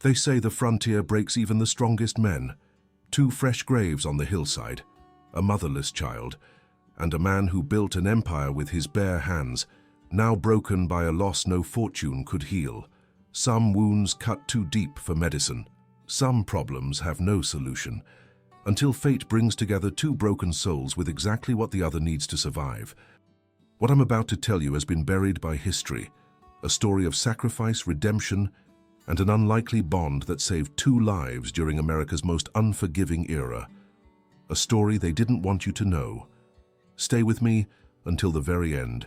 They say the frontier breaks even the strongest men. 2 fresh graves on the hillside, a motherless child, and a man who built an empire with his bare hands, now broken by a loss no fortune could heal. Some wounds cut too deep for medicine. Some problems have no solution, until fate brings together 2 broken souls with exactly what the other needs to survive. What I'm about to tell you has been buried by history, a story of sacrifice, redemption, and an unlikely bond that saved 2 lives during America's most unforgiving era. A story they didn't want you to know. Stay with me until the very end,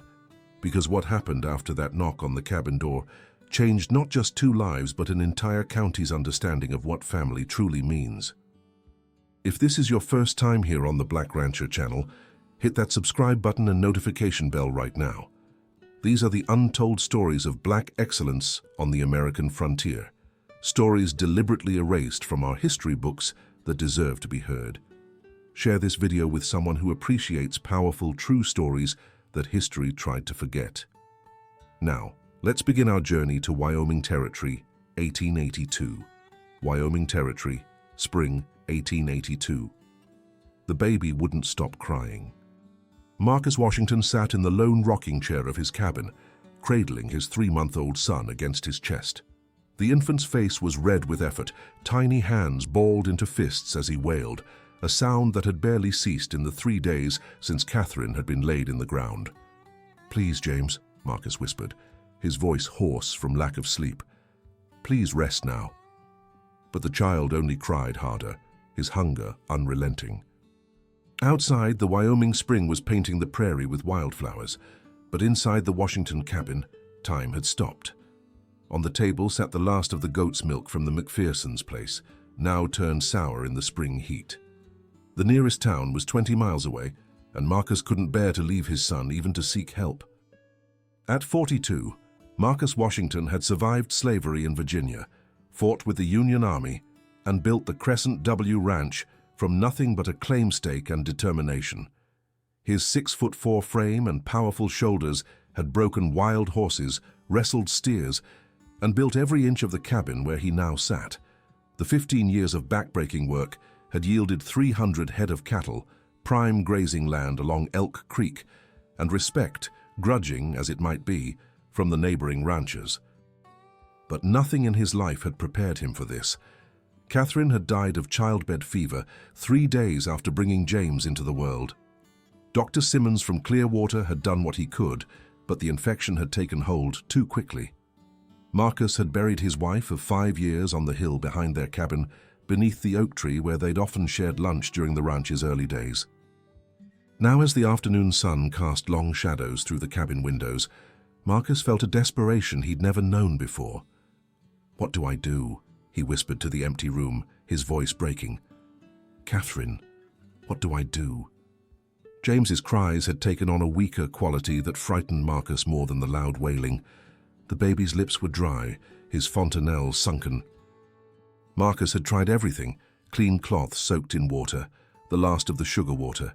because what happened after that knock on the cabin door changed not just 2 lives but an entire county's understanding of what family truly means. If this is your first time here on the Black Rancher channel, hit that subscribe button and notification bell right now. These are the untold stories of Black excellence on the American frontier. Stories deliberately erased from our history books that deserve to be heard. Share this video with someone who appreciates powerful, true stories that history tried to forget. Now, let's begin our journey to Wyoming Territory, 1882. Wyoming Territory, spring 1882. The baby wouldn't stop crying. Marcus Washington sat in the lone rocking chair of his cabin, cradling his 3-month-old son against his chest. The infant's face was red with effort, tiny hands balled into fists as he wailed, a sound that had barely ceased in the 3 days since Catherine had been laid in the ground. "Please, James," Marcus whispered, his voice hoarse from lack of sleep. "Please rest now." But the child only cried harder, his hunger unrelenting. Outside, the Wyoming spring was painting the prairie with wildflowers, but inside the Washington cabin, time had stopped. On the table sat the last of the goat's milk from the McPherson's place, now turned sour in the spring heat. The nearest town was 20 miles away, and Marcus couldn't bear to leave his son even to seek help. At 42, Marcus Washington had survived slavery in Virginia, fought with the Union Army, and built the Crescent W Ranch from nothing but a claim stake and determination. His 6'4" frame and powerful shoulders had broken wild horses, wrestled steers, and built every inch of the cabin where he now sat. The 15 years of backbreaking work had yielded 300 head of cattle, prime grazing land along Elk Creek, and respect, grudging as it might be, from the neighboring ranchers. But nothing in his life had prepared him for this. Catherine had died of childbed fever 3 days after bringing James into the world. Dr. Simmons from Clearwater had done what he could, but the infection had taken hold too quickly. Marcus had buried his wife of 5 years on the hill behind their cabin, beneath the oak tree where they'd often shared lunch during the ranch's early days. Now, as the afternoon sun cast long shadows through the cabin windows, Marcus felt a desperation he'd never known before. "What do I do?" he whispered to the empty room, his voice breaking. "Catherine, what do I do?" James's cries had taken on a weaker quality that frightened Marcus more than the loud wailing. The baby's lips were dry, his fontanelle sunken. Marcus had tried everything, clean cloth soaked in water, the last of the sugar water,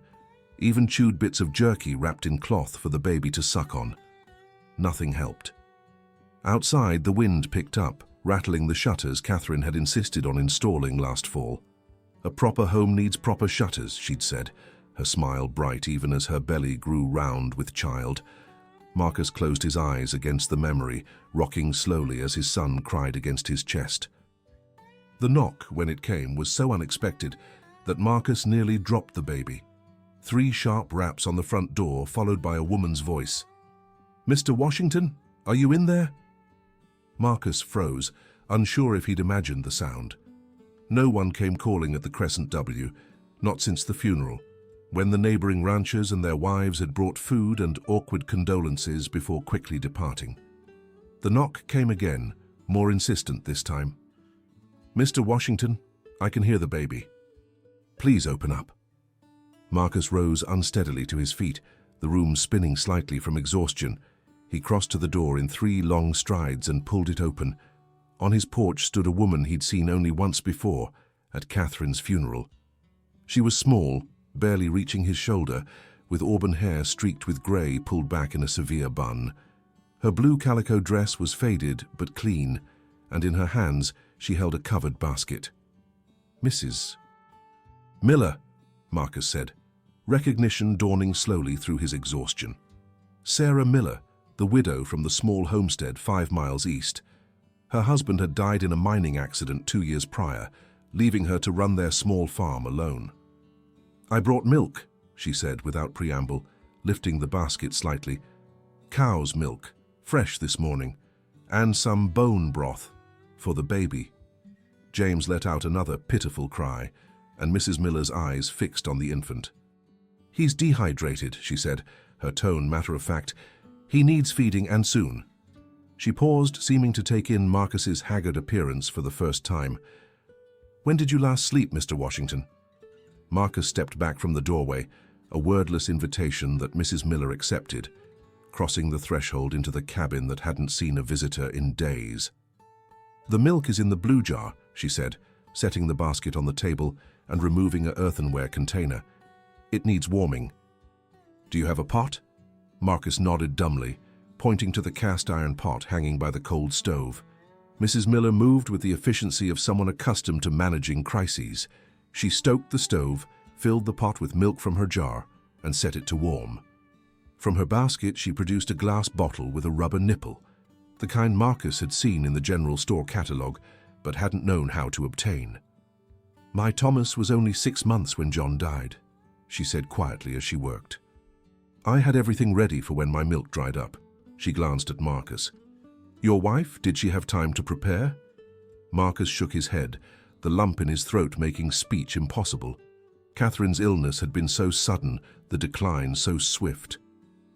even chewed bits of jerky wrapped in cloth for the baby to suck on. Nothing helped. Outside, the wind picked up, rattling the shutters Catherine had insisted on installing last fall. "A proper home needs proper shutters," she'd said, her smile bright even as her belly grew round with child. Marcus closed his eyes against the memory, rocking slowly as his son cried against his chest. The knock, when it came, was so unexpected that Marcus nearly dropped the baby. 3 sharp raps on the front door, followed by a woman's voice. "Mr. Washington, are you in there?" Marcus froze, unsure if he'd imagined the sound. No one came calling at the Crescent W, not since the funeral, when the neighboring ranchers and their wives had brought food and awkward condolences before quickly departing. The knock came again, more insistent this time. "Mr. Washington, I can hear the baby. Please open up." Marcus rose unsteadily to his feet, the room spinning slightly from exhaustion. He crossed to the door in 3 long strides and pulled it open. On his porch stood a woman he'd seen only once before, at Catherine's funeral. She was small, barely reaching his shoulder, with auburn hair streaked with grey pulled back in a severe bun. Her blue calico dress was faded but clean, and in her hands She held a covered basket. "Mrs. Miller," Marcus said, recognition dawning slowly through his exhaustion. Sarah Miller, the widow from the small homestead 5 miles east. Her husband had died in a mining accident 2 years prior, leaving her to run their small farm alone. "I brought milk," she said without preamble, lifting the basket slightly. "Cow's milk, fresh this morning, and some bone broth for the baby." James let out another pitiful cry, and Mrs. Miller's eyes fixed on the infant. "He's dehydrated," she said, her tone matter-of-fact. "He needs feeding, and soon." She paused, seeming to take in Marcus's haggard appearance for the first time. "When did you last sleep, Mr. Washington?" Marcus stepped back from the doorway, a wordless invitation that Mrs. Miller accepted, crossing the threshold into the cabin that hadn't seen a visitor in days. "The milk is in the blue jar," she said, setting the basket on the table and removing an earthenware container. "It needs warming." "Do you have a pot?" Marcus nodded dumbly, pointing to the cast-iron pot hanging by the cold stove. Mrs. Miller moved with the efficiency of someone accustomed to managing crises. She stoked the stove, filled the pot with milk from her jar, and set it to warm. From her basket, she produced a glass bottle with a rubber nipple, the kind Marcus had seen in the general store catalog, but hadn't known how to obtain. "My Thomas was only 6 months when John died," she said quietly as she worked. "I had everything ready for when my milk dried up." She glanced at Marcus. "Your wife, did she have time to prepare?" Marcus shook his head, the lump in his throat making speech impossible. Catherine's illness had been so sudden, the decline so swift.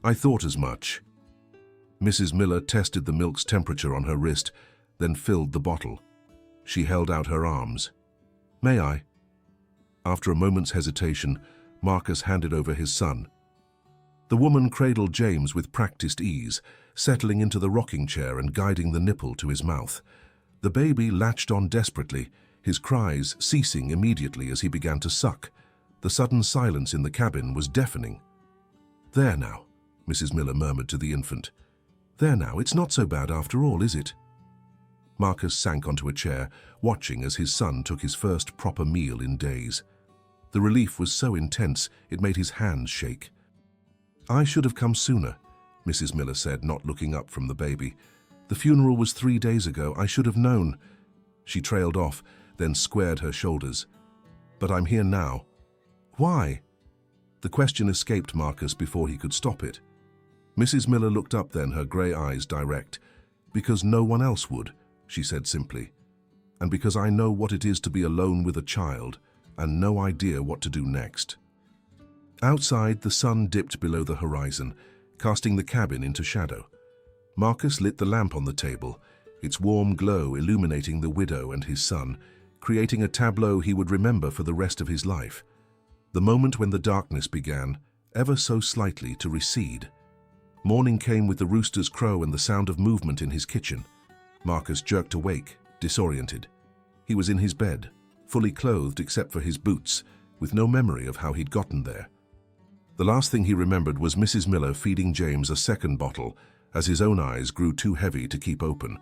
"I thought as much." Mrs. Miller tested the milk's temperature on her wrist, then filled the bottle. She held out her arms. "May I?" After a moment's hesitation, Marcus handed over his son. The woman cradled James with practiced ease, settling into the rocking chair and guiding the nipple to his mouth. The baby latched on desperately, his cries ceasing immediately as he began to suck. The sudden silence in the cabin was deafening. "There now," Mrs. Miller murmured to the infant. "There now, it's not so bad after all, is it?" Marcus sank onto a chair, watching as his son took his first proper meal in days. The relief was so intense, it made his hands shake. "I should have come sooner," Mrs. Miller said, not looking up from the baby. "The funeral was 3 days ago. I should have known." She trailed off, then squared her shoulders. "But I'm here now." "Why?" The question escaped Marcus before he could stop it. Mrs. Miller looked up then, her grey eyes direct. "Because no one else would," she said simply. "And because I know what it is to be alone with a child and no idea what to do next." Outside, the sun dipped below the horizon, casting the cabin into shadow. Marcus lit the lamp on the table, its warm glow illuminating the widow and his son, creating a tableau he would remember for the rest of his life. The moment when the darkness began, ever so slightly, to recede. Morning came with the rooster's crow and the sound of movement in his kitchen. Marcus jerked awake, disoriented. He was in his bed, fully clothed except for his boots, with no memory of how he'd gotten there. The last thing he remembered was Mrs. Miller feeding James a second bottle as his own eyes grew too heavy to keep open.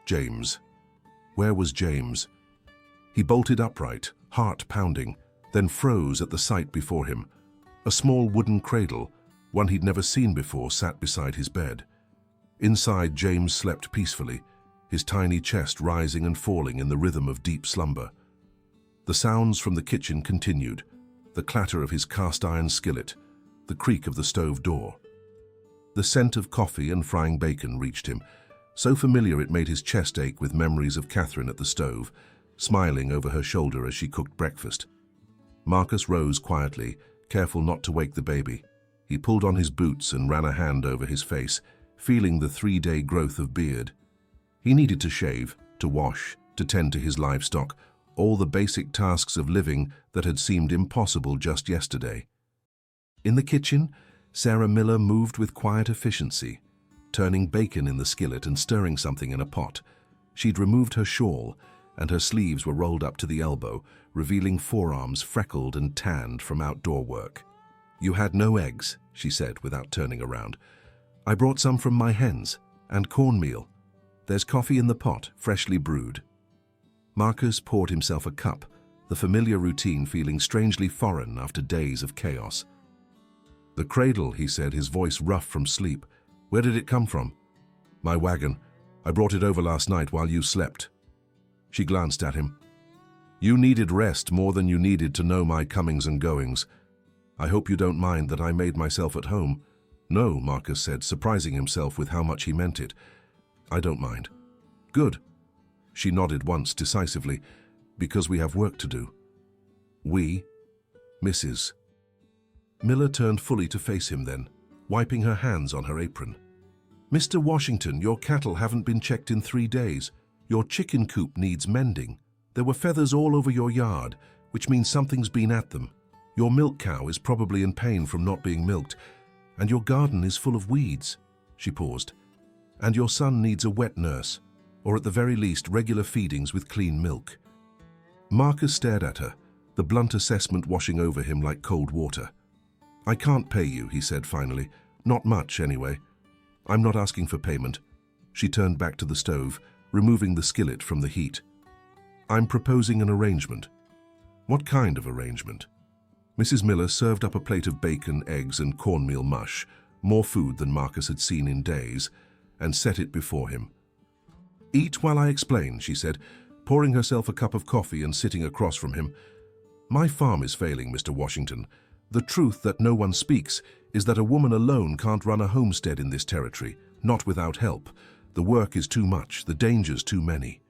James. Where was James? He bolted upright, heart pounding, then froze at the sight before him. A small wooden cradle, one he'd never seen before, sat beside his bed. Inside, James slept peacefully, his tiny chest rising and falling in the rhythm of deep slumber. The sounds from the kitchen continued, the clatter of his cast-iron skillet, the creak of the stove door. The scent of coffee and frying bacon reached him, so familiar it made his chest ache with memories of Catherine at the stove, smiling over her shoulder as she cooked breakfast. Marcus rose quietly, careful not to wake the baby. He pulled on his boots and ran a hand over his face, feeling the 3-day growth of beard. He needed to shave, to wash, to tend to his livestock, all the basic tasks of living that had seemed impossible just yesterday. In the kitchen, Sarah Miller moved with quiet efficiency, turning bacon in the skillet and stirring something in a pot. She'd removed her shawl, and her sleeves were rolled up to the elbow, revealing forearms freckled and tanned from outdoor work. "You had no eggs," she said without turning around. "I brought some from my hens, and cornmeal. There's coffee in the pot, freshly brewed." Marcus poured himself a cup, the familiar routine feeling strangely foreign after days of chaos. "The cradle," he said, his voice rough from sleep. "Where did it come from?" "My wagon. I brought it over last night while you slept." She glanced at him. "You needed rest more than you needed to know my comings and goings. I hope you don't mind that I made myself at home." "No," Marcus said, surprising himself with how much he meant it. "I don't mind." "Good." She nodded once decisively. "Because we have work to do." "We?" "Mrs." Miller turned fully to face him then, wiping her hands on her apron. "Mr. Washington, your cattle haven't been checked in 3 days. Your chicken coop needs mending. There were feathers all over your yard, which means something's been at them. Your milk cow is probably in pain from not being milked, and your garden is full of weeds." She paused. "And your son needs a wet nurse, or at the very least regular feedings with clean milk." Marcus stared at her, the blunt assessment washing over him like cold water. "I can't pay you," he said finally. "Not much, anyway. I'm not asking for payment." She turned back to the stove, removing the skillet from the heat. "I'm proposing an arrangement." "What kind of arrangement?" Mrs. Miller served up a plate of bacon, eggs, and cornmeal mush, more food than Marcus had seen in days, and set it before him. "Eat while I explain," she said, pouring herself a cup of coffee and sitting across from him. "My farm is failing, Mr. Washington. The truth that no one speaks is that a woman alone can't run a homestead in this territory, not without help. The work is too much, the dangers too many."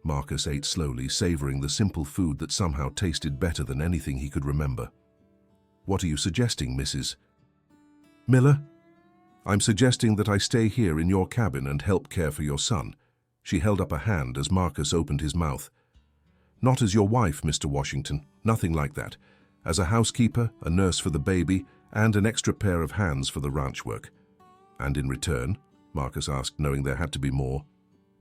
Marcus ate slowly, savoring the simple food that somehow tasted better than anything he could remember. "What are you suggesting, Mrs. Miller?" "I'm suggesting that I stay here in your cabin and help care for your son." She held up a hand as Marcus opened his mouth. "Not as your wife, Mr. Washington, nothing like that. As a housekeeper, a nurse for the baby, and an extra pair of hands for the ranch work." "And in return?" Marcus asked, knowing there had to be more.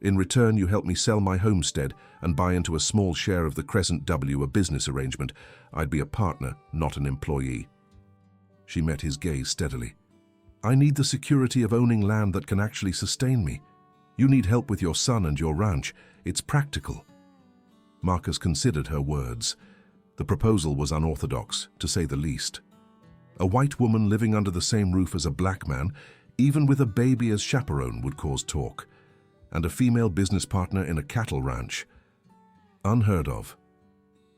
"In return, you help me sell my homestead and buy into a small share of the Crescent W, a business arrangement. I'd be a partner, not an employee." She met his gaze steadily. "I need the security of owning land that can actually sustain me. You need help with your son and your ranch. It's practical." Marcus considered her words. The proposal was unorthodox, to say the least. A white woman living under the same roof as a black man, even with a baby as chaperone, would cause talk. And a female business partner in a cattle ranch. Unheard of.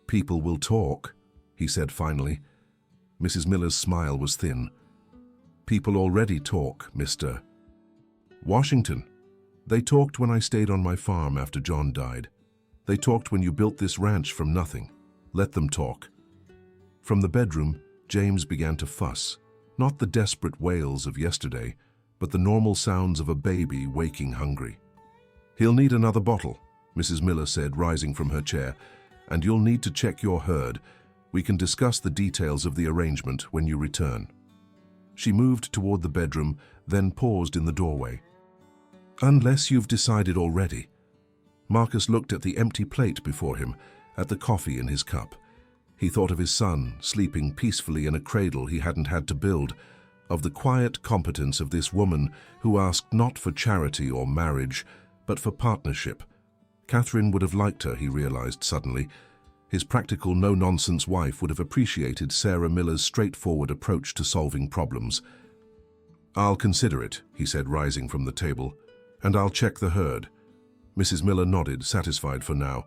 "People will talk," he said finally. Mrs. Miller's smile was thin. "People already talk, Mr. Washington. They talked when I stayed on my farm after John died. They talked when you built this ranch from nothing. Let them talk." From the bedroom, James began to fuss. Not the desperate wails of yesterday, but the normal sounds of a baby waking hungry. "He'll need another bottle," Mrs. Miller said, rising from her chair, "and you'll need to check your herd. We can discuss the details of the arrangement when you return." She moved toward the bedroom, then paused in the doorway. "Unless you've decided already." Marcus looked at the empty plate before him, at the coffee in his cup. He thought of his son, sleeping peacefully in a cradle he hadn't had to build, of the quiet competence of this woman who asked not for charity or marriage, but for partnership. Catherine would have liked her, he realized suddenly. His practical, no-nonsense wife would have appreciated Sarah Miller's straightforward approach to solving problems. "I'll consider it," he said, rising from the table, "and I'll check the herd." Mrs. Miller nodded, satisfied for now.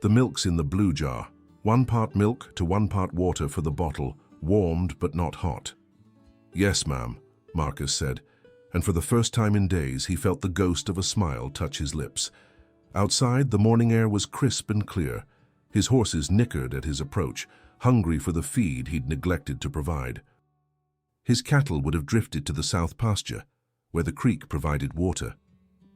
"The milk's in the blue jar. 1 part milk to 1 part water for the bottle, warmed but not hot." "Yes, ma'am," Marcus said, and for the first time in days he felt the ghost of a smile touch his lips. Outside, the morning air was crisp and clear. His horses nickered at his approach, hungry for the feed he'd neglected to provide. His cattle would have drifted to the south pasture, where the creek provided water.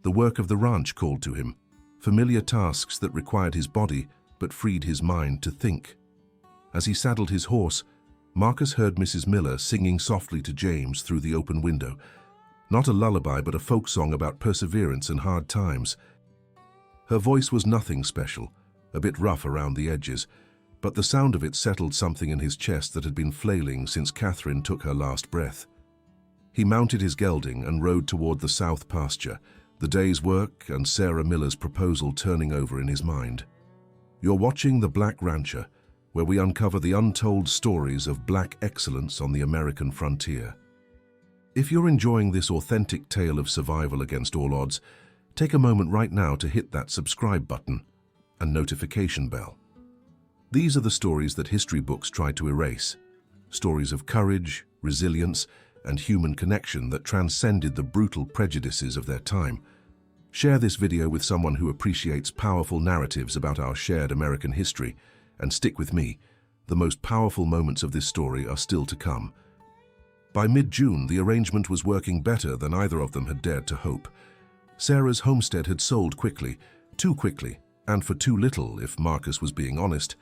The work of the ranch called to him, familiar tasks that required his body but freed his mind to think. As he saddled his horse, Marcus heard Mrs. Miller singing softly to James through the open window. Not a lullaby, but a folk song about perseverance and hard times. Her voice was nothing special, a bit rough around the edges, but the sound of it settled something in his chest that had been flailing since Catherine took her last breath. He mounted his gelding and rode toward the south pasture, the day's work and Sarah Miller's proposal turning over in his mind. You're watching The Black Rancher, where we uncover the untold stories of black excellence on the American frontier. If you're enjoying this authentic tale of survival against all odds, take a moment right now to hit that subscribe button and notification bell. These are the stories that history books try to erase. Stories of courage, resilience, and human connection that transcended the brutal prejudices of their time. Share this video with someone who appreciates powerful narratives about our shared American history, and stick with me. The most powerful moments of this story are still to come. By mid-June, the arrangement was working better than either of them had dared to hope. Sarah's homestead had sold quickly, too quickly, and for too little, if Marcus was being honest.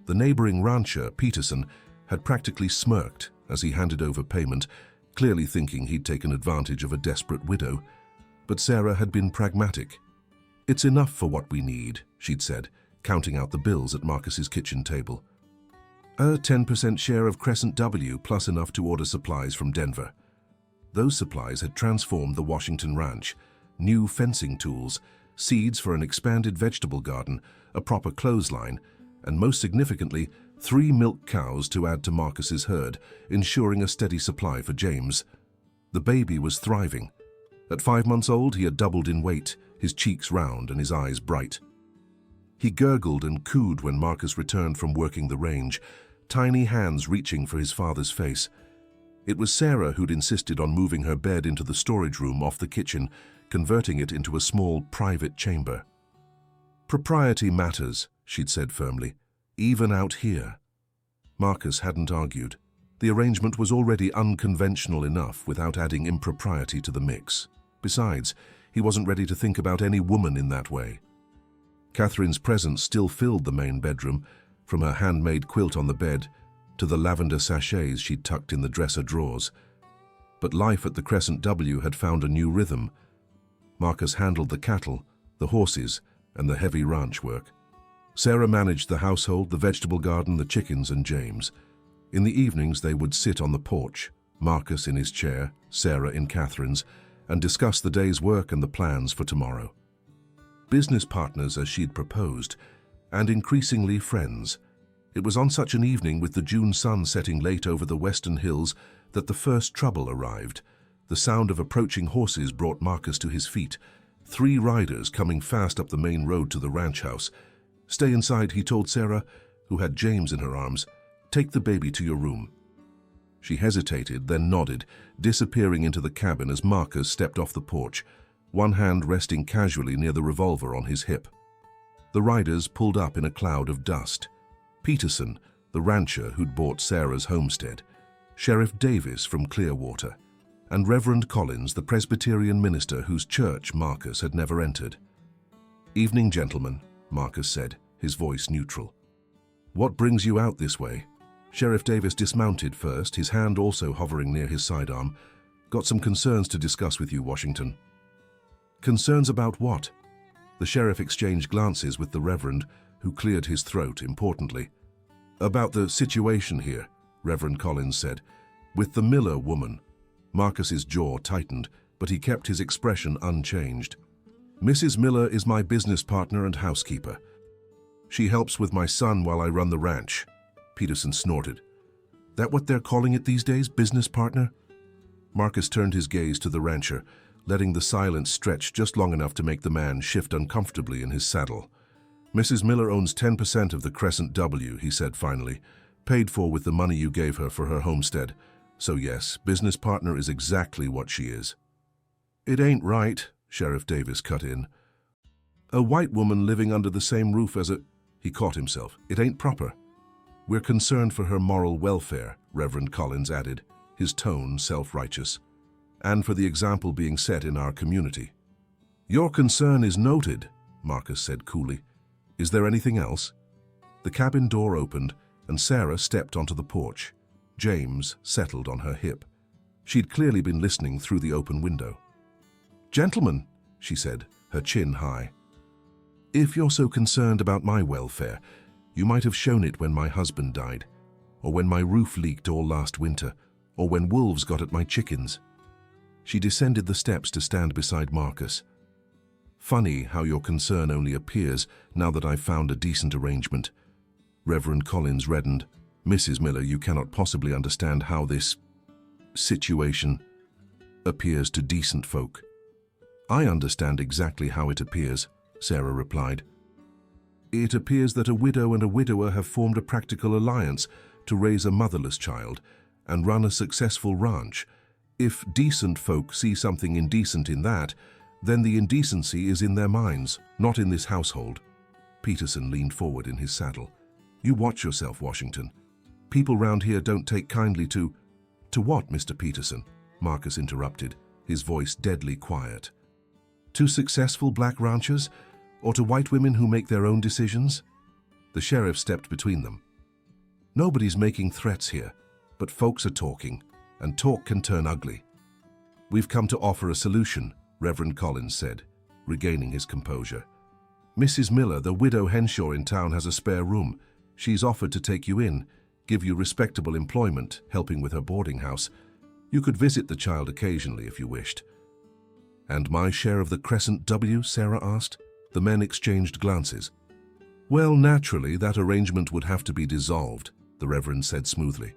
The neighboring rancher, Peterson, had practically smirked as he handed over payment, clearly thinking he'd taken advantage of a desperate widow. But Sarah had been pragmatic. "It's enough for what we need," she'd said, counting out the bills at Marcus's kitchen table. "A 10% share of Crescent W plus enough to order supplies from Denver." Those supplies had transformed the Washington ranch. New fencing tools, seeds for an expanded vegetable garden, a proper clothesline, and most significantly, 3 milk cows to add to Marcus's herd, ensuring a steady supply for James. The baby was thriving. At 5 months old, he had doubled in weight, his cheeks round and his eyes bright. He gurgled and cooed when Marcus returned from working the range, tiny hands reaching for his father's face. It was Sarah who'd insisted on moving her bed into the storage room off the kitchen, converting it into a small, private chamber. "Propriety matters," she'd said firmly, "even out here." Marcus hadn't argued. The arrangement was already unconventional enough without adding impropriety to the mix. Besides, he wasn't ready to think about any woman in that way. Catherine's presence still filled the main bedroom, from her handmade quilt on the bed to the lavender sachets she'd tucked in the dresser drawers. But life at the Crescent W had found a new rhythm. Marcus handled the cattle, the horses, and the heavy ranch work. Sarah managed the household, the vegetable garden, the chickens, and James. In the evenings, they would sit on the porch, Marcus in his chair, Sarah in Catherine's, and discuss the day's work and the plans for tomorrow. Business partners as she'd proposed, and increasingly friends. It was on such an evening, with the June sun setting late over the western hills, that the first trouble arrived. The sound of approaching horses brought Marcus to his feet. 3 riders coming fast up the main road to the ranch house. "Stay inside," he told Sarah, who had James in her arms. "Take the baby to your room." She hesitated, then nodded, disappearing into the cabin as Marcus stepped off the porch, one hand resting casually near the revolver on his hip. The riders pulled up in a cloud of dust. Peterson, the rancher who'd bought Sarah's homestead, Sheriff Davis from Clearwater, and Reverend Collins, the Presbyterian minister whose church Marcus had never entered. "Evening, gentlemen," Marcus said, his voice neutral. "What brings you out this way?" Sheriff Davis dismounted first, his hand also hovering near his sidearm. "Got some concerns to discuss with you, Washington." "Concerns about what?" The sheriff exchanged glances with the Reverend, who cleared his throat importantly. "About the situation here," Reverend Collins said. "With the Miller woman." Marcus's jaw tightened, but he kept his expression unchanged. "Mrs. Miller is my business partner and housekeeper. She helps with my son while I run the ranch." Peterson snorted. "That what they're calling it these days, business partner?" Marcus turned his gaze to the rancher, letting the silence stretch just long enough to make the man shift uncomfortably in his saddle. "Mrs. Miller owns 10% of the Crescent W," he said finally, "paid for with the money you gave her for her homestead. So yes, business partner is exactly what she is." "It ain't right," Sheriff Davis cut in. "A white woman living under the same roof as a—" He caught himself. "It ain't proper." "We're concerned for her moral welfare," Reverend Collins added, his tone self-righteous, "and for the example being set in our community." "Your concern is noted," Marcus said coolly. "Is there anything else?" The cabin door opened, and Sarah stepped onto the porch. James settled on her hip. She'd clearly been listening through the open window. "Gentlemen," she said, her chin high, "if you're so concerned about my welfare, you might have shown it when my husband died, or when my roof leaked all last winter, or when wolves got at my chickens." She descended the steps to stand beside Marcus. Funny how your concern only appears now that I've found a decent arrangement. Reverend Collins reddened. Mrs. Miller, you cannot possibly understand how this situation appears to decent folk. I understand exactly how it appears, Sarah replied. It appears that a widow and a widower have formed a practical alliance to raise a motherless child and run a successful ranch. If decent folk see something indecent in that, then the indecency is in their minds, not in this household. Peterson leaned forward in his saddle. You watch yourself, Washington. People round here don't take kindly to... To what, Mr. Peterson? Marcus interrupted, his voice deadly quiet. To successful black ranchers, or to white women who make their own decisions? The sheriff stepped between them. Nobody's making threats here, but folks are talking, and talk can turn ugly. We've come to offer a solution, Reverend Collins said, regaining his composure. Mrs. Miller, the widow Henshaw in town, has a spare room. She's offered to take you in, give you respectable employment, helping with her boarding house. You could visit the child occasionally if you wished. And my share of the Crescent W? Sarah asked. The men exchanged glances. Well, naturally, that arrangement would have to be dissolved, the Reverend said smoothly.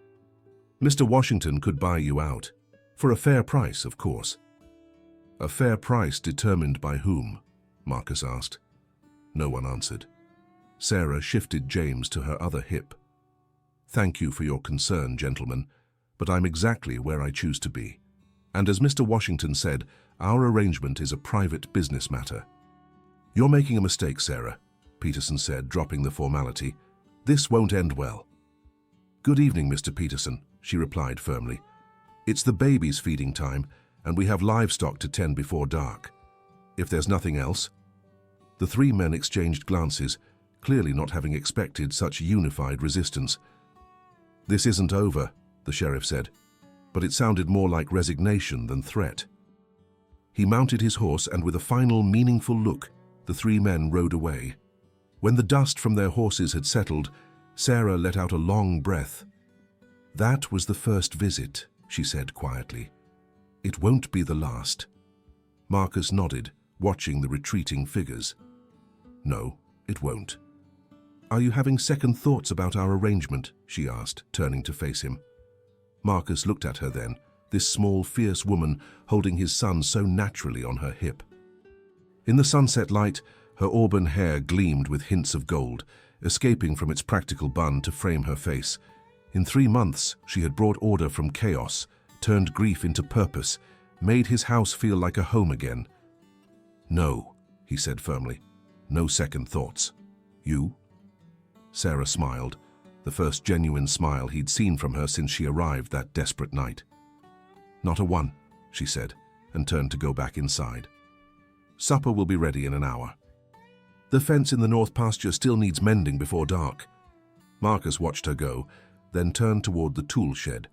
Mr. Washington could buy you out. For a fair price, of course. A fair price determined by whom? Marcus asked. No one answered. Sarah shifted James to her other hip. Thank you for your concern, gentlemen, but I'm exactly where I choose to be. And as Mr. Washington said, our arrangement is a private business matter. You're making a mistake, Sarah, Peterson said, dropping the formality. This won't end well. Good evening, Mr. Peterson, she replied firmly. It's the baby's feeding time, and we have livestock to tend before dark. If there's nothing else... The three men exchanged glances, clearly not having expected such unified resistance. This isn't over, the sheriff said, but it sounded more like resignation than threat. He mounted his horse, and with a final meaningful look, the three men rode away. When the dust from their horses had settled, Sarah let out a long breath. That was the first visit, she said quietly. It won't be the last. Marcus nodded, watching the retreating figures. No, it won't. Are you having second thoughts about our arrangement? She asked, turning to face him. Marcus looked at her then, this small, fierce woman holding his son so naturally on her hip. In the sunset light, her auburn hair gleamed with hints of gold, escaping from its practical bun to frame her face. In 3 months, she had brought order from chaos, turned grief into purpose, made his house feel like a home again. No, he said firmly. No second thoughts. You? Sarah smiled, the first genuine smile he'd seen from her since she arrived that desperate night. Not a one, she said, and turned to go back inside. Supper will be ready in an hour. The fence in the north pasture still needs mending before dark. Marcus watched her go, then turned toward the tool shed,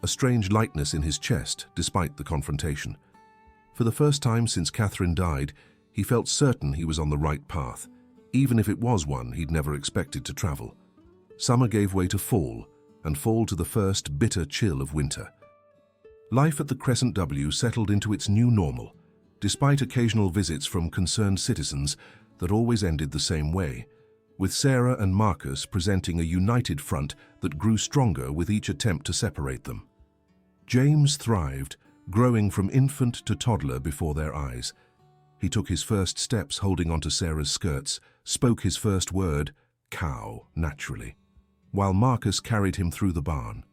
a strange lightness in his chest despite the confrontation. For the first time since Catherine died, he felt certain he was on the right path, even if it was one he'd never expected to travel. Summer gave way to fall, and fall to the first bitter chill of winter. Life at the Crescent W settled into its new normal, despite occasional visits from concerned citizens that always ended the same way, with Sarah and Marcus presenting a united front that grew stronger with each attempt to separate them. James thrived, growing from infant to toddler before their eyes. He took his first steps holding onto Sarah's skirts, spoke his first word, cow, naturally, while Marcus carried him through the barn.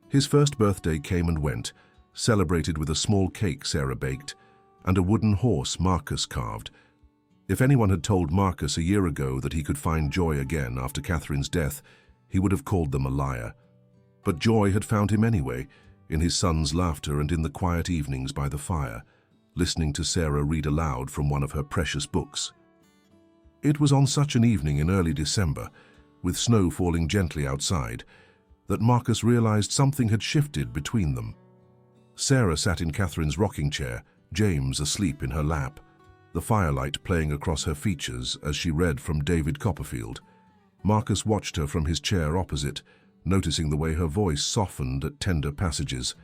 His first birthday came and went, celebrated with a small cake Sarah baked, and a wooden horse Marcus carved. If anyone had told Marcus a year ago that he could find joy again after Catherine's death, he would have called them a liar. But joy had found him anyway, in his son's laughter and in the quiet evenings by the fire, listening to Sarah read aloud from one of her precious books. It was on such an evening in early December, with snow falling gently outside, that Marcus realized something had shifted between them. Sarah sat in Catherine's rocking chair, James asleep in her lap, the firelight playing across her features as she read from David Copperfield. Marcus watched her from his chair opposite, noticing the way her voice softened at tender passages,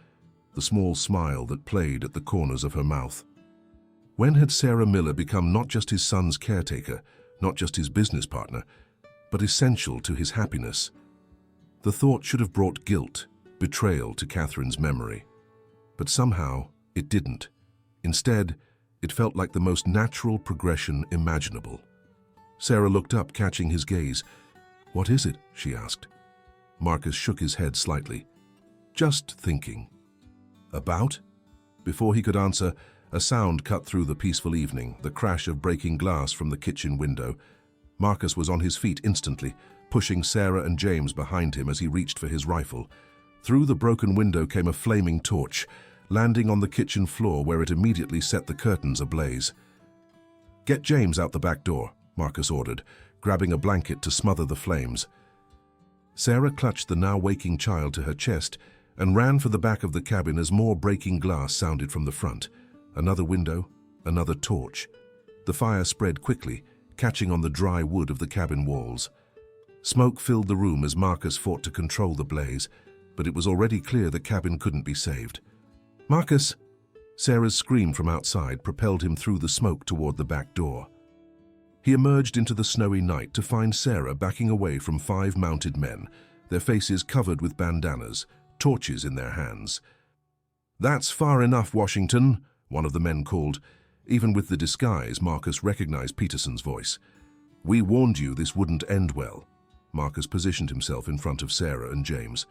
the small smile that played at the corners of her mouth. When had Sarah Miller become not just his son's caretaker, not just his business partner, but essential to his happiness? The thought should have brought guilt, betrayal to Catherine's memory. But somehow, it didn't. Instead, it felt like the most natural progression imaginable. Sarah looked up, catching his gaze. "What is it?" she asked. Marcus shook his head slightly. "Just thinking." "About?" Before he could answer, a sound cut through the peaceful evening, the crash of breaking glass from the kitchen window. Marcus was on his feet instantly, pushing Sarah and James behind him as he reached for his rifle. Through the broken window came a flaming torch, landing on the kitchen floor where it immediately set the curtains ablaze. "Get James out the back door," Marcus ordered, grabbing a blanket to smother the flames. Sarah clutched the now waking child to her chest and ran for the back of the cabin as more breaking glass sounded from the front. Another window, another torch. The fire spread quickly, catching on the dry wood of the cabin walls. Smoke filled the room as Marcus fought to control the blaze, but it was already clear the cabin couldn't be saved. "Marcus!" Sarah's scream from outside propelled him through the smoke toward the back door. He emerged into the snowy night to find Sarah backing away from 5 mounted men, their faces covered with bandanas, torches in their hands. "That's far enough, Washington," one of the men called. Even with the disguise, Marcus recognized Peterson's voice. "We warned you this wouldn't end well." Marcus positioned himself in front of Sarah and James.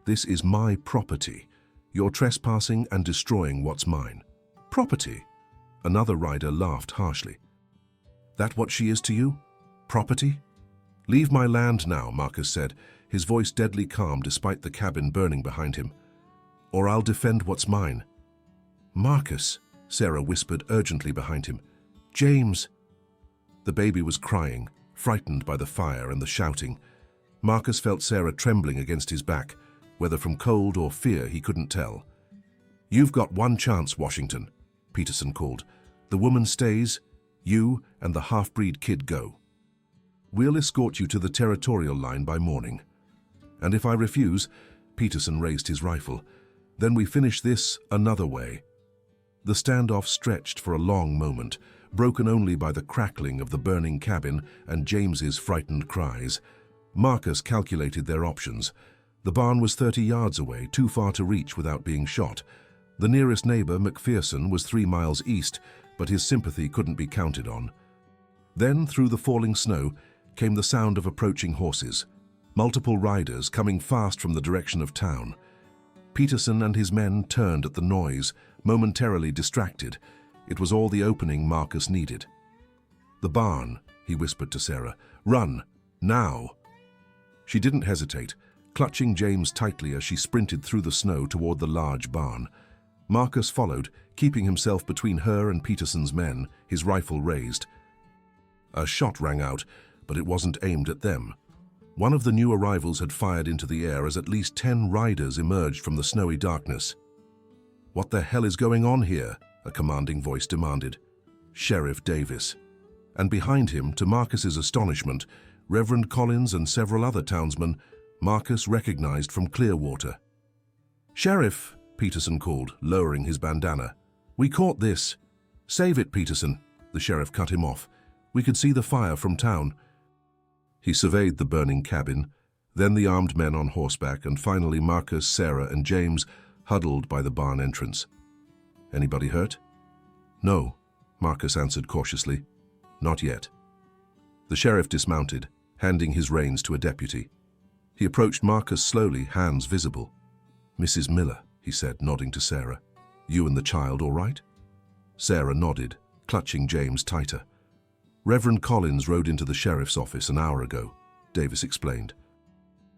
"This is my property. You're trespassing and destroying what's mine." "Property?" Another rider laughed harshly. "That what she is to you? Property?" "Leave my land now," Marcus said, his voice deadly calm despite the cabin burning behind him. "Or I'll defend what's mine." "Marcus," Sarah whispered urgently behind him. "James." The baby was crying, frightened by the fire and the shouting. Marcus felt Sarah trembling against his back, whether from cold or fear he couldn't tell. "You've got one chance, Washington," Peterson called. "The woman stays, you and the half-breed kid go. We'll escort you to the territorial line by morning. And if I refuse," Peterson raised his rifle, "then we finish this another way." The standoff stretched for a long moment, broken only by the crackling of the burning cabin and James's frightened cries. Marcus calculated their options. The barn was 30 yards away, too far to reach without being shot. The nearest neighbor, McPherson, was 3 miles east, but his sympathy couldn't be counted on. Then, through the falling snow, came the sound of approaching horses, multiple riders coming fast from the direction of town. Peterson and his men turned at the noise, momentarily distracted. It was all the opening Marcus needed. "The barn," he whispered to Sarah. "Run, now." She didn't hesitate, clutching James tightly as she sprinted through the snow toward the large barn. Marcus followed, keeping himself between her and Peterson's men, his rifle raised. A shot rang out, but it wasn't aimed at them. One of the new arrivals had fired into the air as at least 10 riders emerged from the snowy darkness. "What the hell is going on here?" a commanding voice demanded. "Sheriff Davis." And behind him, to Marcus's astonishment, Reverend Collins and several other townsmen Marcus recognized from Clearwater. "Sheriff," Peterson called, lowering his bandana. "We caught this." "Save it, Peterson," the sheriff cut him off. "We could see the fire from town." He surveyed the burning cabin, then the armed men on horseback, and finally Marcus, Sarah, and James huddled by the barn entrance. "Anybody hurt?" "No," Marcus answered cautiously. "Not yet." The sheriff dismounted, handing his reins to a deputy. He approached Marcus slowly, hands visible. "Mrs. Miller," he said, nodding to Sarah. "You and the child all right?" Sarah nodded, clutching James tighter. "Reverend Collins rode into the sheriff's office an hour ago," Davis explained.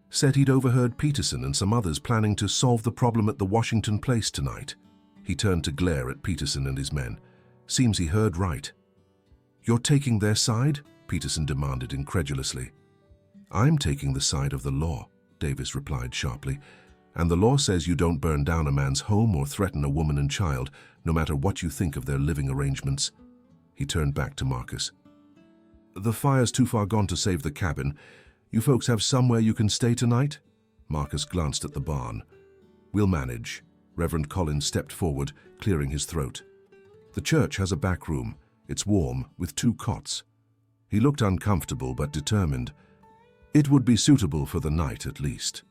"Said he'd overheard Peterson and some others planning to solve the problem at the Washington place tonight." He turned to glare at Peterson and his men. "Seems he heard right." "You're taking their side?" Peterson demanded incredulously. "I'm taking the side of the law," Davis replied sharply. "And the law says you don't burn down a man's home or threaten a woman and child, no matter what you think of their living arrangements." He turned back to Marcus. "The fire's too far gone to save the cabin. You folks have somewhere you can stay tonight?" Marcus glanced at the barn. "We'll manage." Reverend Collins stepped forward, clearing his throat. The church has a back room. It's warm, with 2 cots. He looked uncomfortable but determined. It would be suitable for the night at least.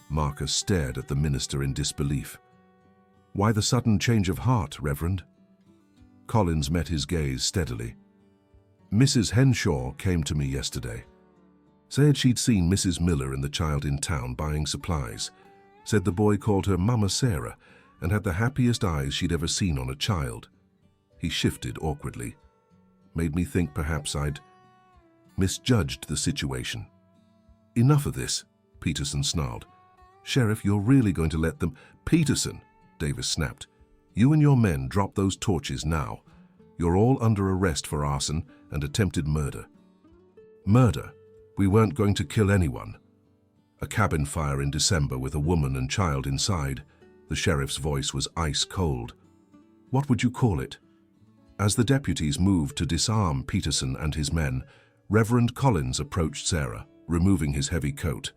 Marcus stared at the minister in disbelief. Why the sudden change of heart, Reverend? Collins met his gaze steadily. Mrs. Henshaw came to me yesterday. Said she'd seen Mrs. Miller and the child in town buying supplies. Said the boy called her Mama Sarah and had the happiest eyes she'd ever seen on a child. He shifted awkwardly. Made me think perhaps I'd misjudged the situation. Enough of this, Peterson snarled. Sheriff, you're really going to let them— Peterson, Davis snapped. You and your men drop those torches now. You're all under arrest for arson and attempted murder. Murder? We weren't going to kill anyone. A cabin fire in December with a woman and child inside. The sheriff's voice was ice cold. What would you call it? As the deputies moved to disarm Peterson and his men, Reverend Collins approached Sarah, removing his heavy coat.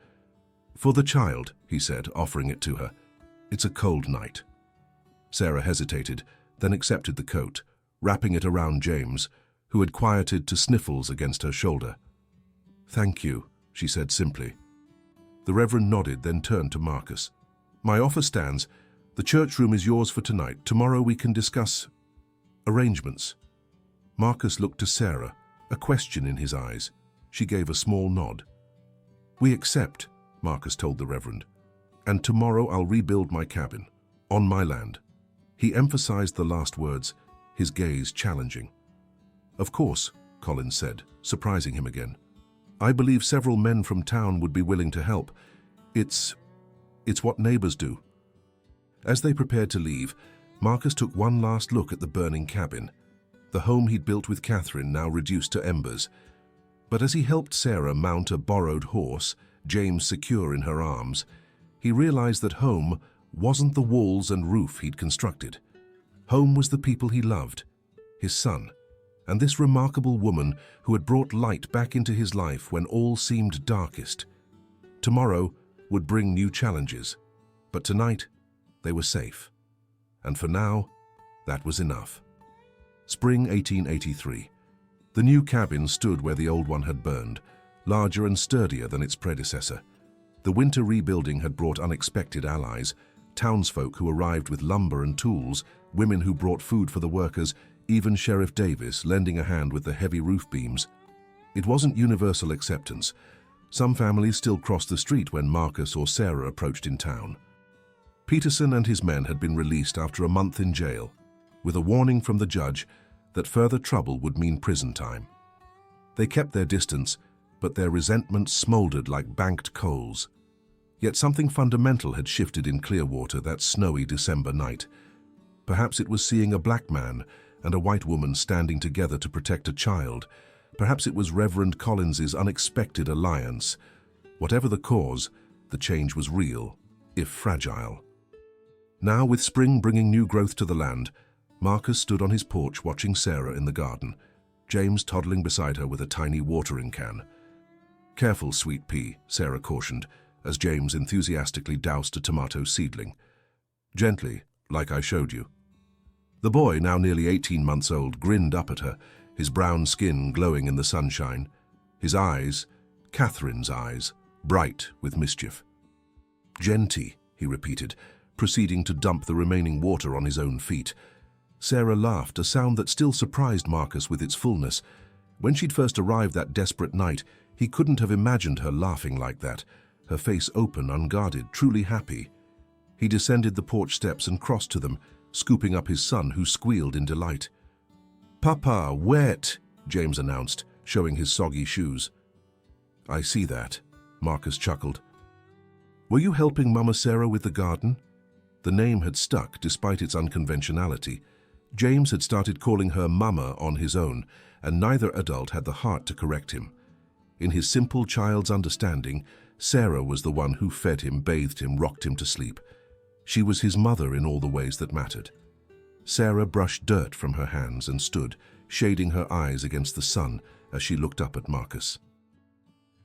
For the child, he said, offering it to her. It's a cold night. Sarah hesitated, then accepted the coat, wrapping it around James, who had quieted to sniffles against her shoulder. Thank you, she said simply. The Reverend nodded, then turned to Marcus. My offer stands. The church room is yours for tonight. Tomorrow we can discuss arrangements. Marcus looked to Sarah, a question in his eyes. She gave a small nod. We accept, Marcus told the Reverend. And tomorrow I'll rebuild my cabin, on my land. He emphasized the last words, his gaze challenging. Of course, Collins said, surprising him again. I believe several men from town would be willing to help. It's what neighbors do. As they prepared to leave, Marcus took one last look at the burning cabin, the home he'd built with Catherine now reduced to embers. But as he helped Sarah mount a borrowed horse, James secure in her arms, he realized that home wasn't the walls and roof he'd constructed. Home was the people he loved, his son, and this remarkable woman who had brought light back into his life when all seemed darkest. Tomorrow would bring new challenges, but tonight they were safe. And for now, that was enough. Spring 1883. The new cabin stood where the old one had burned, larger and sturdier than its predecessor. The winter rebuilding had brought unexpected allies, townsfolk who arrived with lumber and tools, women who brought food for the workers, even Sheriff Davis lending a hand with the heavy roof beams. It wasn't universal acceptance. Some families still crossed the street when Marcus or Sarah approached in town. Peterson and his men had been released after a month in jail, with a warning from the judge that further trouble would mean prison time. They kept their distance, but their resentment smoldered like banked coals. Yet something fundamental had shifted in Clearwater that snowy December night. Perhaps it was seeing a black man and a white woman standing together to protect a child. Perhaps it was Reverend Collins's unexpected alliance. Whatever the cause, the change was real, if fragile. Now, with spring bringing new growth to the land, Marcus stood on his porch watching Sarah in the garden, James toddling beside her with a tiny watering can. Careful, sweet pea, Sarah cautioned, as James enthusiastically doused a tomato seedling. Gently, like I showed you. The boy, now nearly 18 months old, grinned up at her, his brown skin glowing in the sunshine. His eyes, Catherine's eyes, bright with mischief. Genty, he repeated, proceeding to dump the remaining water on his own feet. Sarah laughed, a sound that still surprised Marcus with its fullness. When she'd first arrived that desperate night, he couldn't have imagined her laughing like that, her face open, unguarded, truly happy. He descended the porch steps and crossed to them, scooping up his son, who squealed in delight. "Papa, wet," James announced, showing his soggy shoes. "I see that," Marcus chuckled. "Were you helping Mama Sarah with the garden?" The name had stuck despite its unconventionality. James had started calling her Mama on his own, and neither adult had the heart to correct him. In his simple child's understanding, Sarah was the one who fed him, bathed him, rocked him to sleep. She was his mother in all the ways that mattered. Sarah brushed dirt from her hands and stood, shading her eyes against the sun as she looked up at Marcus.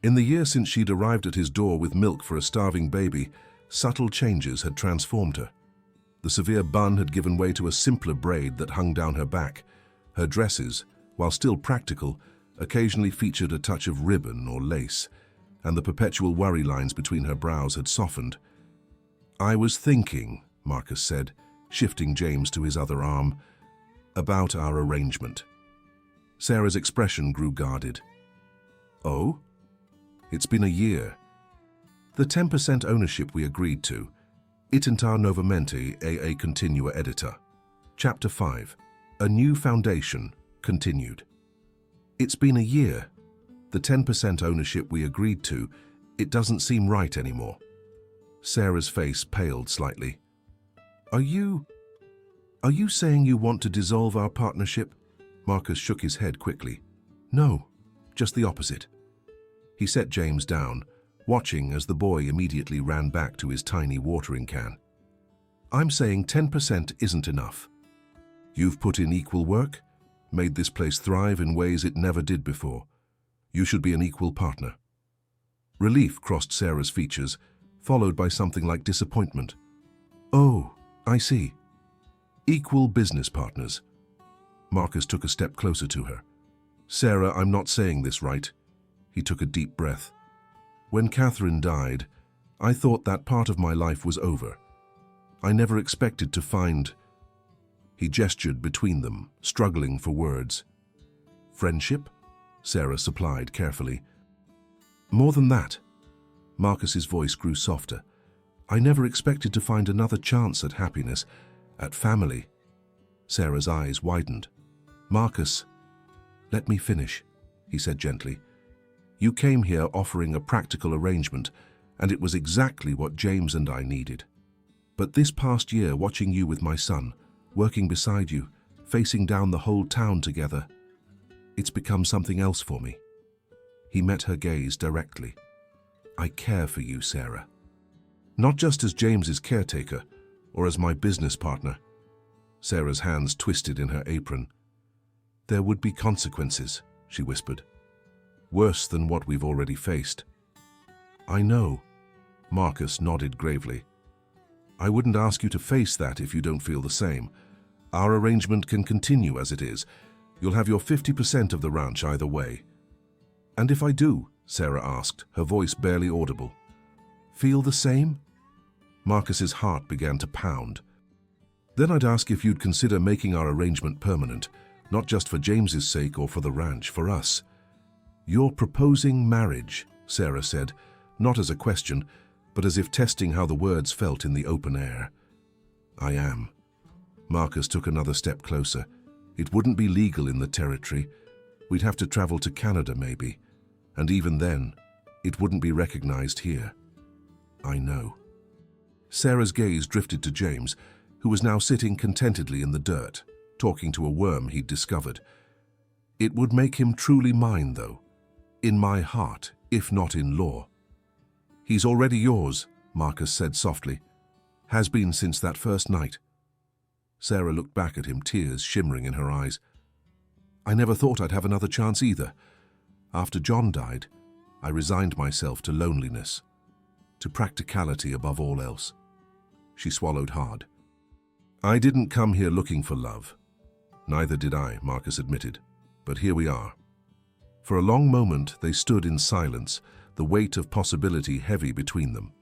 In the year since she'd arrived at his door with milk for a starving baby, subtle changes had transformed her. The severe bun had given way to a simpler braid that hung down her back. Her dresses, while still practical, occasionally featured a touch of ribbon or lace, and the perpetual worry lines between her brows had softened. "I was thinking," Marcus said, shifting James to his other arm, "about our arrangement." Sarah's expression grew guarded. "Oh? It's been a year. The 10% ownership we agreed to. Itintar novamente a continua editor." Chapter 5. A New Foundation, continued. "It's been a year. The 10% ownership we agreed to, it doesn't seem right anymore." Sarah's face paled slightly. Are you saying you want to dissolve our partnership?" Marcus shook his head quickly. "No, just the opposite." He set James down, watching as the boy immediately ran back to his tiny watering can. "I'm saying 10% isn't enough. You've put in equal work, made this place thrive in ways it never did before. You should be an equal partner." Relief crossed Sarah's features, followed by something like disappointment. "Oh, I see. Equal business partners." Marcus took a step closer to her. "Sarah, I'm not saying this right." He took a deep breath. "When Catherine died, I thought that part of my life was over. I never expected to find—" He gestured between them, struggling for words. "Friendship?" Sarah supplied carefully. "More than that." Marcus's voice grew softer. "I never expected to find another chance at happiness, at family." Sarah's eyes widened. "Marcus, let me finish," he said gently. "You came here offering a practical arrangement, and it was exactly what James and I needed. But this past year, watching you with my son, working beside you, facing down the whole town together, it's become something else for me." He met her gaze directly. "I care for you, Sarah. Not just as James's caretaker, or as my business partner." Sarah's hands twisted in her apron. "There would be consequences," she whispered. "Worse than what we've already faced." "I know." Marcus nodded gravely. "I wouldn't ask you to face that if you don't feel the same. Our arrangement can continue as it is. You'll have your 50% of the ranch either way." "And if I do?" Sarah asked, her voice barely audible. "Feel the same?" Marcus's heart began to pound. "Then I'd ask if you'd consider making our arrangement permanent, not just for James's sake or for the ranch, for us." "You're proposing marriage," Sarah said, not as a question, but as if testing how the words felt in the open air. "I am." Marcus took another step closer. "It wouldn't be legal in the territory. We'd have to travel to Canada, maybe. And even then, it wouldn't be recognized here." "I know." Sarah's gaze drifted to James, who was now sitting contentedly in the dirt, talking to a worm he'd discovered. "It would make him truly mine, though. In my heart, if not in law." "He's already yours," Marcus said softly. "Has been since that first night." Sarah looked back at him, tears shimmering in her eyes. "I never thought I'd have another chance either. After John died, I resigned myself to loneliness, to practicality above all else." She swallowed hard. "I didn't come here looking for love." "Neither did I," Marcus admitted. "But here we are." For a long moment they stood in silence, the weight of possibility heavy between them.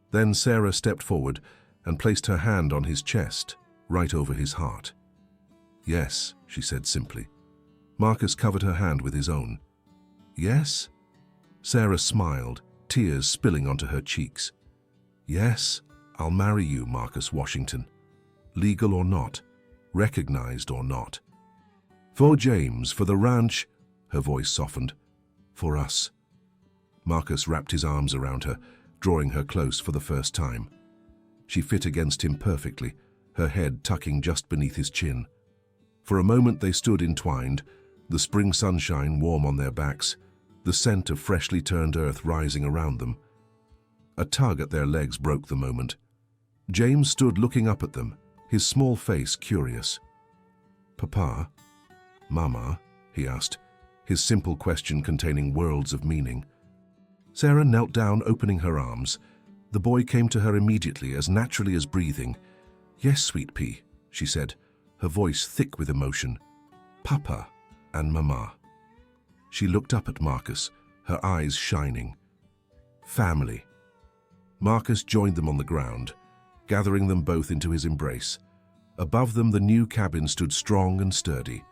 Then Sarah stepped forward and placed her hand on his chest, right over his heart. "Yes," she said simply. Marcus covered her hand with his own. "Yes?" Sarah smiled, tears spilling onto her cheeks. "Yes, I'll marry you, Marcus Washington. Legal or not, recognized or not. For James, for the ranch," her voice softened. "For us." Marcus wrapped his arms around her, drawing her close for the first time. She fit against him perfectly, her head tucking just beneath his chin. For a moment they stood entwined, the spring sunshine warm on their backs, the scent of freshly turned earth rising around them. A tug at their legs broke the moment. James stood looking up at them, his small face curious. "Papa? Mama?" he asked, his simple question containing worlds of meaning. Sarah knelt down, opening her arms. The boy came to her immediately, as naturally as breathing. "Yes, sweet pea," she said, her voice thick with emotion. "Papa and Mama." She looked up at Marcus, her eyes shining. Family. Marcus joined them on the ground, gathering them both into his embrace. Above them, the new cabin stood strong and sturdy.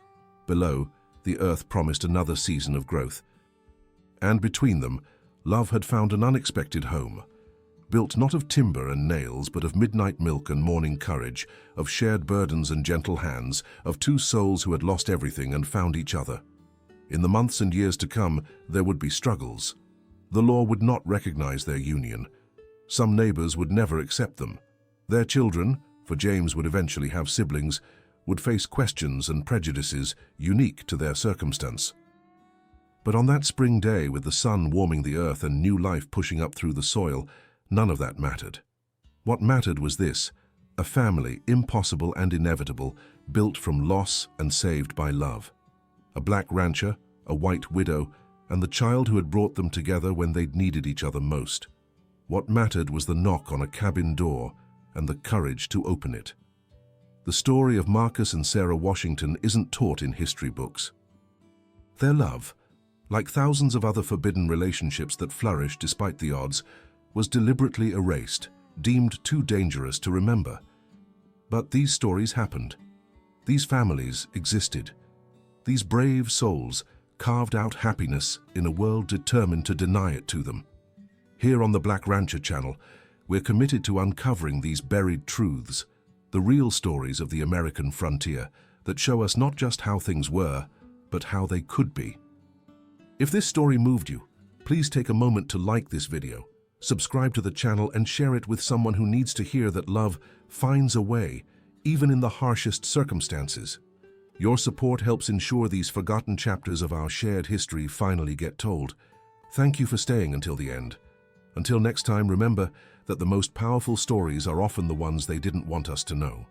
Below, the earth promised another season of growth. And between them, love had found an unexpected home. Built not of timber and nails, but of midnight milk and morning courage, of shared burdens and gentle hands, of two souls who had lost everything and found each other. In the months and years to come, there would be struggles. The law would not recognize their union. Some neighbors would never accept them. Their children, for James would eventually have siblings, would face questions and prejudices unique to their circumstance. But on that spring day, with the sun warming the earth and new life pushing up through the soil, none of that mattered. What mattered was this: a family, impossible and inevitable, built from loss and saved by love. A black rancher, a white widow, and the child who had brought them together when they'd needed each other most. What mattered was the knock on a cabin door and the courage to open it. The story of Marcus and Sarah Washington isn't taught in history books. Their love, like thousands of other forbidden relationships that flourished despite the odds, was deliberately erased, deemed too dangerous to remember. But these stories happened. These families existed. These brave souls carved out happiness in a world determined to deny it to them. Here on the Black Rancher channel, we're committed to uncovering these buried truths, the real stories of the American frontier that show us not just how things were, but how they could be. If this story moved you, please take a moment to like this video, subscribe to the channel, and share it with someone who needs to hear that love finds a way, even in the harshest circumstances. Your support helps ensure these forgotten chapters of our shared history finally get told. Thank you for staying until the end. Until next time, remember that the most powerful stories are often the ones they didn't want us to know.